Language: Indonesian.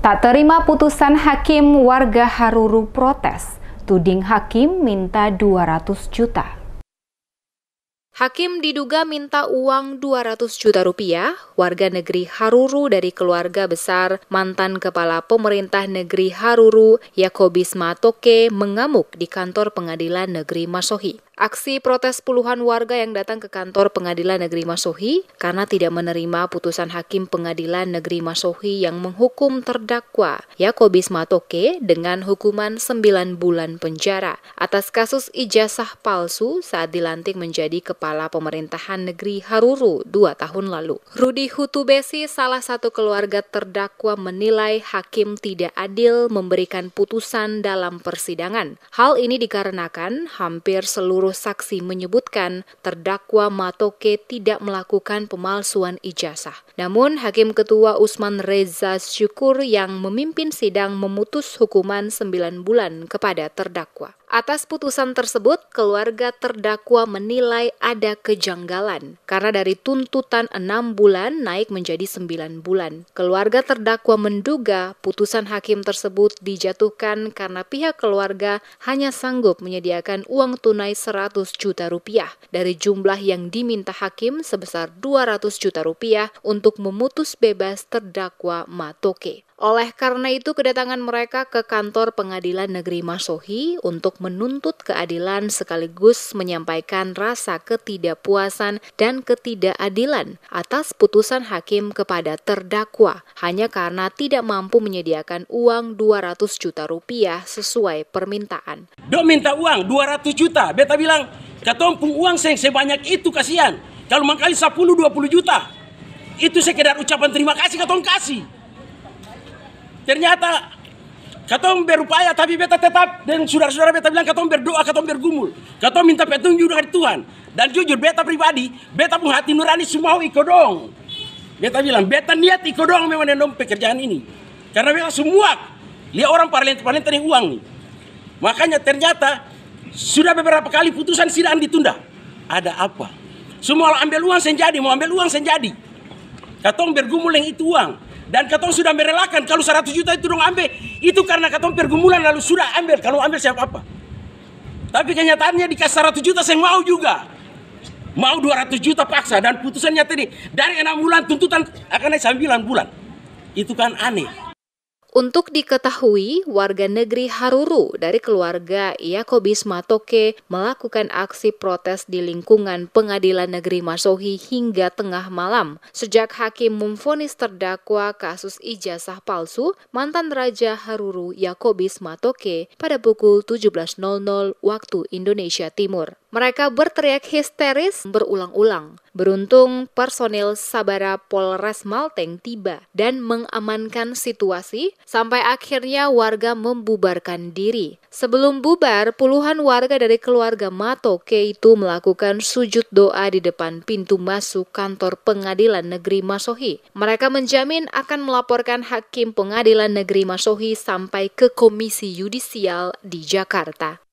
Tak terima putusan hakim, warga Haruru protes. Tuding hakim minta 200 juta. Hakim diduga minta uang 200 juta rupiah, warga negeri Haruru dari keluarga besar mantan Kepala Pemerintah Negeri Haruru, Yakobis Matoke, mengamuk di kantor Pengadilan Negeri Masohi. Aksi protes puluhan warga yang datang ke kantor Pengadilan Negeri Masohi karena tidak menerima putusan Hakim Pengadilan Negeri Masohi yang menghukum terdakwa Yakobis Matoke dengan hukuman 9 bulan penjara atas kasus ijazah palsu saat dilantik menjadi Kepala Pemerintahan Negeri Haruru 2 tahun lalu. Rudi Hutubesi, salah satu keluarga terdakwa, menilai hakim tidak adil memberikan putusan dalam persidangan. Hal ini dikarenakan hampir seluruh saksi menyebutkan terdakwa Matoke tidak melakukan pemalsuan ijazah. Namun, Hakim Ketua Usman Reza Syukur yang memimpin sidang memutus hukuman 9 bulan kepada terdakwa. Atas putusan tersebut, keluarga terdakwa menilai ada kejanggalan karena dari tuntutan 6 bulan naik menjadi 9 bulan. Keluarga terdakwa menduga putusan hakim tersebut dijatuhkan karena pihak keluarga hanya sanggup menyediakan uang tunai 100 juta rupiah dari jumlah yang diminta hakim sebesar 200 juta rupiah untuk memutus bebas terdakwa Matoke. Oleh karena itu, kedatangan mereka ke kantor Pengadilan Negeri Masohi untuk menuntut keadilan sekaligus menyampaikan rasa ketidakpuasan dan ketidakadilan atas putusan hakim kepada terdakwa hanya karena tidak mampu menyediakan uang 200 juta rupiah sesuai permintaan. Dok minta uang 200 juta, beta bilang, katompung uang sebanyak itu kasihan. Kalau mangkali 10-20 juta, itu sekedar ucapan terima kasih katong kasih. Ternyata katong berupaya, tapi beta tetap dan saudara-saudara beta bilang katong berdoa, katong bergumul, katong minta petunjuk dari Tuhan. Dan jujur beta pribadi, beta pun hati nurani semua iko dong. Beta bilang beta niat iko dong memang dong pekerjaan ini. Karena beta semua lihat orang parlenta yang uang nih. Makanya ternyata sudah beberapa kali putusan sidang ditunda. Ada apa? Semua ambil uang senjadi, mau ambil uang senjadi. Katong bergumul yang itu uang. Dan katong sudah merelakan kalau 100 juta itu dong ambil. Itu karena katong pergumulan lalu sudah ambil. Kalau ambil siapa apa. Tapi kenyataannya dikasih 100 juta saya mau juga. Mau 200 juta paksa. Dan putusannya tadi dari 6 bulan tuntutan akan naik 9 bulan. Itu kan aneh. Untuk diketahui, warga negeri Haruru dari keluarga Yakobis Matoke melakukan aksi protes di lingkungan Pengadilan Negeri Masohi hingga tengah malam. Sejak hakim memvonis terdakwa kasus ijazah palsu mantan Raja Haruru Yakobis Matoke pada pukul 17.00 waktu Indonesia Timur. Mereka berteriak histeris berulang-ulang. Beruntung personil Sabara Polres Malteng tiba dan mengamankan situasi sampai akhirnya warga membubarkan diri. Sebelum bubar, puluhan warga dari keluarga Matoke itu melakukan sujud doa di depan pintu masuk kantor Pengadilan Negeri Masohi. Mereka menjamin akan melaporkan Hakim Pengadilan Negeri Masohi sampai ke Komisi Yudisial di Jakarta.